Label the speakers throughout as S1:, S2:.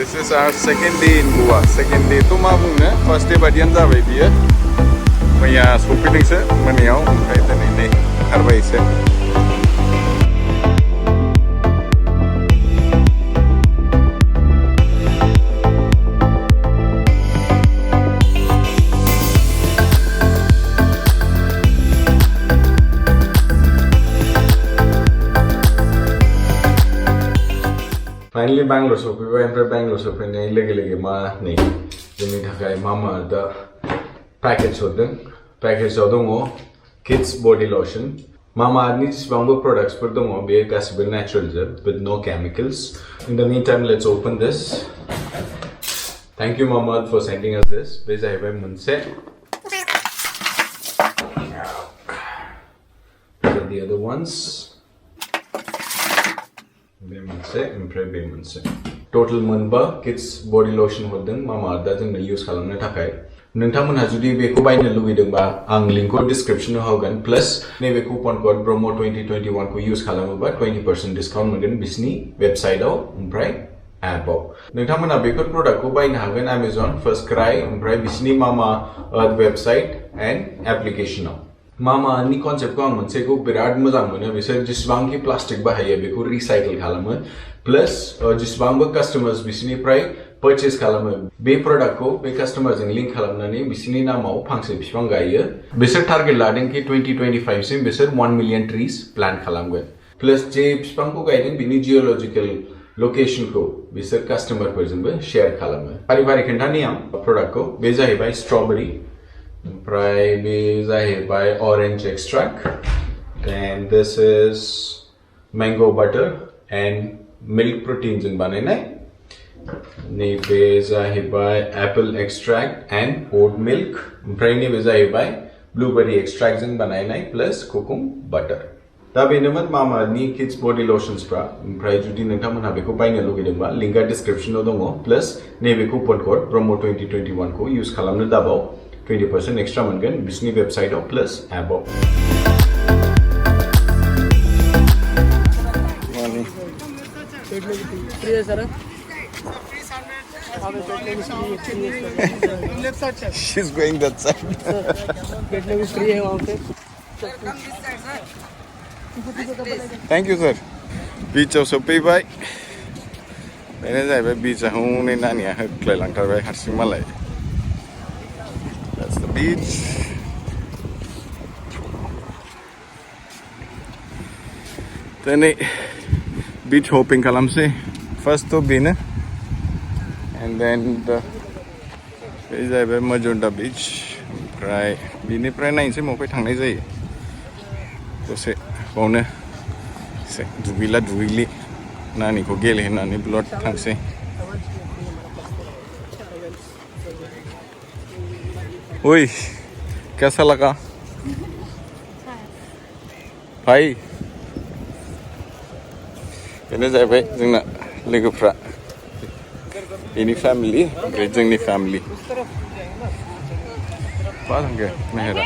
S1: This is our second day in Goa. Second day to ma bung na first day badian जा bye बियो मैया सफैदोंसो मोनायाव ओमफ्राय दिनै नै खारबायसो Finally, Bangalore so we went to Bangalore so we ne lege ma nei jemi thakai mama the package hodeng package hodongo kids body lotion mama needs bamboo products for dongo be possible natural with no chemicals. In the meantime, let's open this. Thank you mama for sending us this. This I have munse. These are the other ones. Total Munba kids body lotion hodeng MamaEarth da जों use खालामनो थाखाय नोंथांमोनहा जुदि बेखौ बायनो लुगैदोंबा आं लिंकखौ डिस्क्रिप्शनाव होगोन plus नैबे कुपन कोड BRAHMA2021 खौ यूज खालामोबा 20% डिसकाउन्ट मोनगोन बिसिनि वेबसाइटआव ओमफ्राय एपआव नोंथांमोनहा बेफोर प्रडाक्टखौ बायनो हागोन Amazon फर्स्ट क्राइ ओमफ्राय बिसिनि MamaEarth वेबसाइट एन्ड एप्लिकेशनाव मामानि कन्सेप्टखौ आं मोनसेखौ बिराद मोजां मोनो बिसोर जेसेबांखि प्लास्टिक बाहायो बेखौ रिसाइकल खालामो प्लस जेसेबांबो कास्टमार्स बिसिनिफ्राय परचेज खालामो बे प्रडाक्टखौ बे कास्टमारजों लिंक खालामनानै बिसिनि नामाव फांसे बिफां गायो बिसोर टार्गेट लादों कि 2025 सिम बिसोर 1 मिलियन ट्रीज प्लान्ट खालामगोन प्लस जे बिफांखौ गायदों बिनि जिअलजिकल लोकेशनखौ बिसोर कास्टमारफोरजोंबो शेयार खालामो फारि फारि खोन्थानि आं प्रडाक्टखौ बे जाहैबाय स्ट्रबेरी ओमफ्राय बे जाहैबाय orange extract and this is mango butter and milk protein जों बानायनाय नैबे जाहैबाय apple extract and oat milk ओमफ्राय नैबे जाहैबाय blueberry extract जों बानायनाय plus cocoa butter दा बेनोमोन मामानि kids body lotions फ्रा ओमफ्राय जुदि नोंथांमोनहा बेखौ बायनो लुगैदोंबा लिंकआ डिस्क्रिप्शनाव दङ प्लस नैबे कुपन कोड BRAHMA2021 खौ यूज खालामनो दाबाव 20% extra मोनगोन बिसिनि वेबसाइटआव plus एपआव She's going that side. Thank you sir. Beach of Sopibai. बेनो जाहैबाय बीच हनै नानिया होख्लायलांथारबाय हारसिं मालाय That's the beach. Then beach hopping kalamse. First to bina, and then the is a Majorda Beach. Right, bini pray na inse mo pay thang na jay. To se paune se duwili nani ko gele nani blood thang se. ओए कैसा लगा भाई बेनो जाहैबाय जोंना लोगोफ्रा बेनि family ओमफ्राय जोंनि फेमिलि मा थांखो मेहरा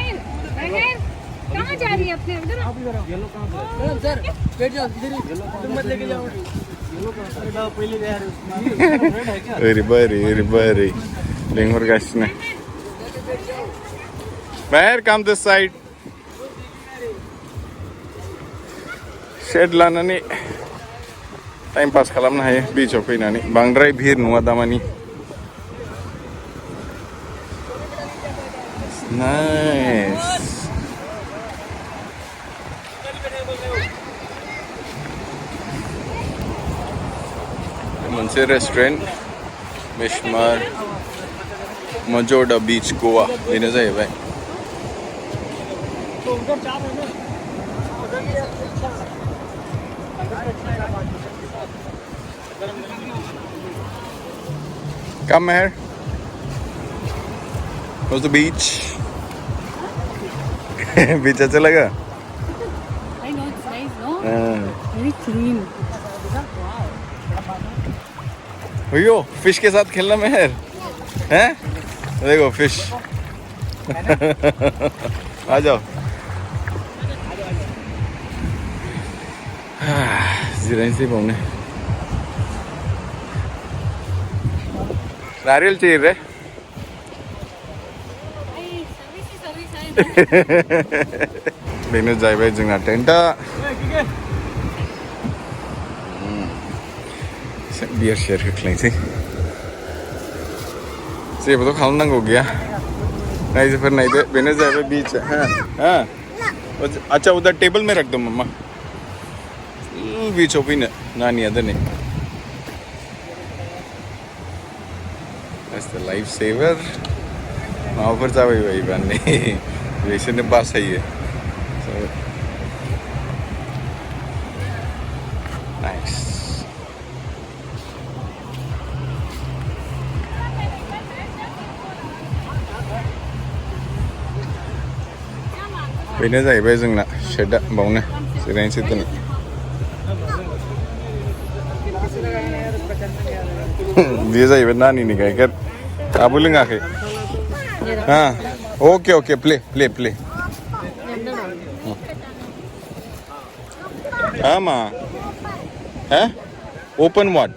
S2: कहाँ जा रही है अपने अंदर सर बैठ जाओ इधर ही तुम मत लेके जाओ पहले
S1: अरे बारे लेंहरगासिनो Where come this side? Shed लानानै टाइम पास खालामनो हायो बीचआव फैनानै बांद्राय भिर नङा दामानि नाइस मोनसे रेस्टुरेन्ट मिशमार Majorda Beach Goa बेनो जाहैबाय Come here. How's the beach? Beach अच्छा लगा?
S2: I know it's nice, no? Very clean.
S1: भैया फिश के साथ खेलना मेहर हैं? देखो फिश आ जाओ जिरायनोसै बावनो नारियल चाहिए रे बेनो जाहैबाय जोंना टेन्टआ बियार शेयर होख्लायनोसै जेबोथ' खालामनांगौ गैया रायजोफोर नायदो बेनो जाहैबाय बीच हाँ अच्छा उधर टेबल में रख दो मम्मा बीच फैनो नानिया दिनै That's the lifesaver माबाफोर जाबाय बायोबा नै बिसोरनो बासायो so nice बेनो जाहैबाय जोंना शेडआ बावनो जिरायनोसै दिनै बेयो जाहैबाय नानिनि गाइखेर दाबो लोङाखै okay okay play play play हाँ माँ है ओपन व्हाट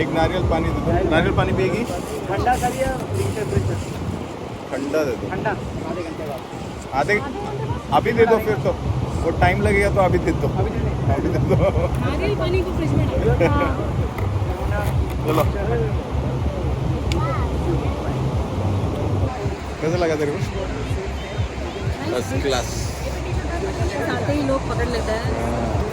S1: एक नारियल पानी दे दो नारियल पानी पिएगी
S2: ठंडा कर दिया
S1: ठंडा दे दो
S2: ठंडा आधे घंटे बाद
S1: आधे अभी दे दो फिर तो वो टाइम लगेगा तो अभी दे दो अभी दे दो
S2: नारियल पानी को फ्रिज में डालो
S1: चलो कैसा लगा तेरे को फर्स्ट क्लास
S2: साथ ही लोग पकड़ लेते हैं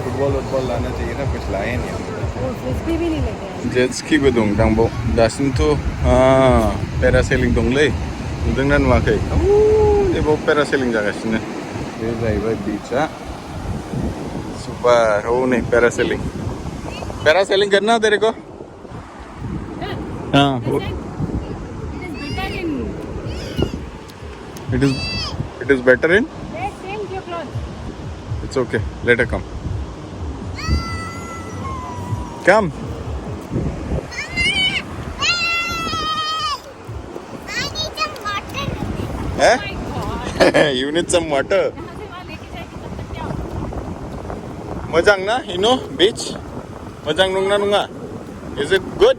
S1: फुटबॉल लाना चाहिए ना कुछ लाए नहीं
S2: वो फ्रिस्बी भी नहीं लेते हैं
S1: जेट स्कीबो दं दांबाव दासिमथ' पेरासेलिं दंलै नुदोंना नुवाखै जेबाव पेरासेलिं जागासिनो बे जाहैबाय बीचआ सुपार औ नै पेरासेलिं करना तेरे को हाँ it is better in
S2: change your clothes
S1: it's okay let her come You need some water Majang na you know beach Majang nung na nunga is it good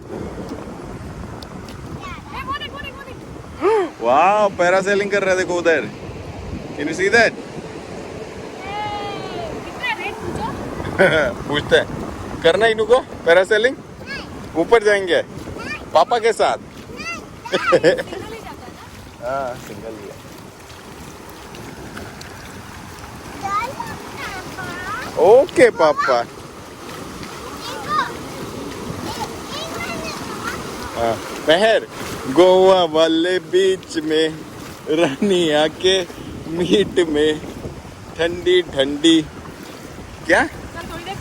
S1: wow parasailing कर रहे देखो उधर can you see that पूछते हैं करना इनको को parasailing ऊपर जाएंगे पापा के साथ हाँ सिंगल ही ओके पापा मेहर गोवा वाले बीच में रानी आके मीट में ठंडी ठंडी क्या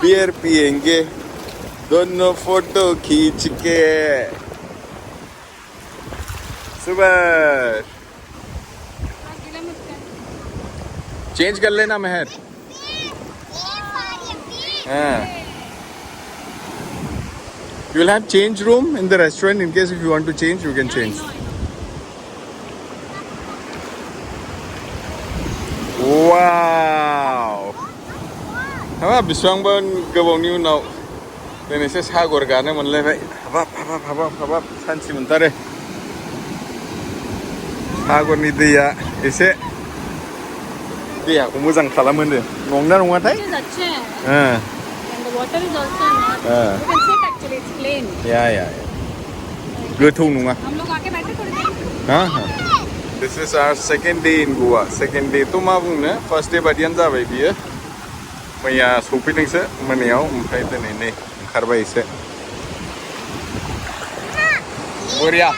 S1: बियर पिएंगे दोनों फोटो खींच के सुबह चेंज कर लेना मेहर you will have change room in the restaurant in case if you want to change you can change wow haba bisang ban gabongni unaw दिनै एसे सागर गानो मोनलायबाय हाबाब सानसे मोनथारो सागरनि दैया एसे दैयाखौ मोजां खालामोनो नंना नङाथाय
S2: the water is also not you can sit actually it's plain
S1: या गोथौ नङा
S2: हम लोग आके बैठे थोड़ी देर
S1: हाँ this is our second day in Goa second day to मा बुंनो first day बादियानो जाबाय बियो मैया सफैदोंसो मोनायाव ओमफ्राय दिनै नै ओंखारबाय एसे बरिया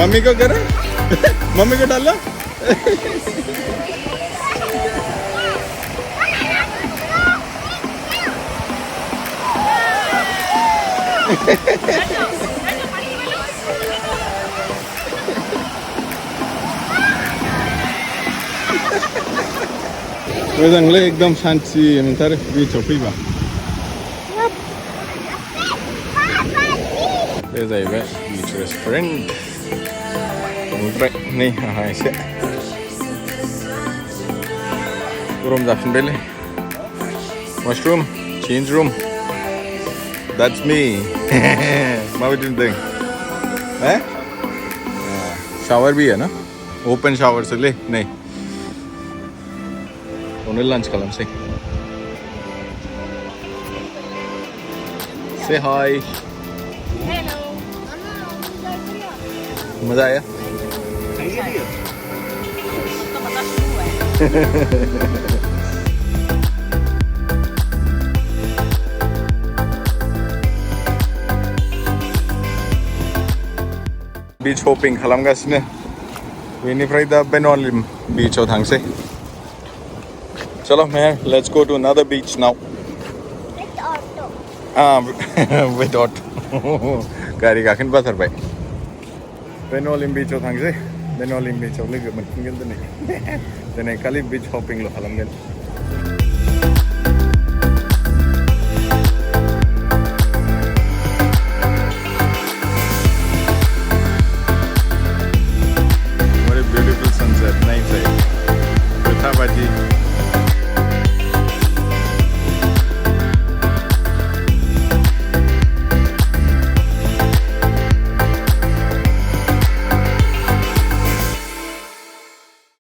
S1: मम्मी को करो मम्मी को डालो मोजांलै एकदम सान्थि मोनथारो बिचआव फैबा बे जाहैबाय बिच रेस्टुरेन्ट ओमफ्राय नै आंहा एसे गरम जाफिनबायलै washroom change room that's me माबायदि नुदों हो शावर भी है ना ओपन शावर से ले नहीं उन्हें लंच खालामसै say hi
S2: Hello.
S1: मजा आया बीच हॉपिंग खालामगासिनो बेनिफ्राय दा बेनलिम बीचआव थांसै चलो man let's go to another beach now with auto गारि गाखोनो बाथारबाय बेनलिम बीचआव थांसै बेनलिम बीचआव लोगो मोनफिनगोन दिनै खालि बीच हॉपिंल' खालामगोन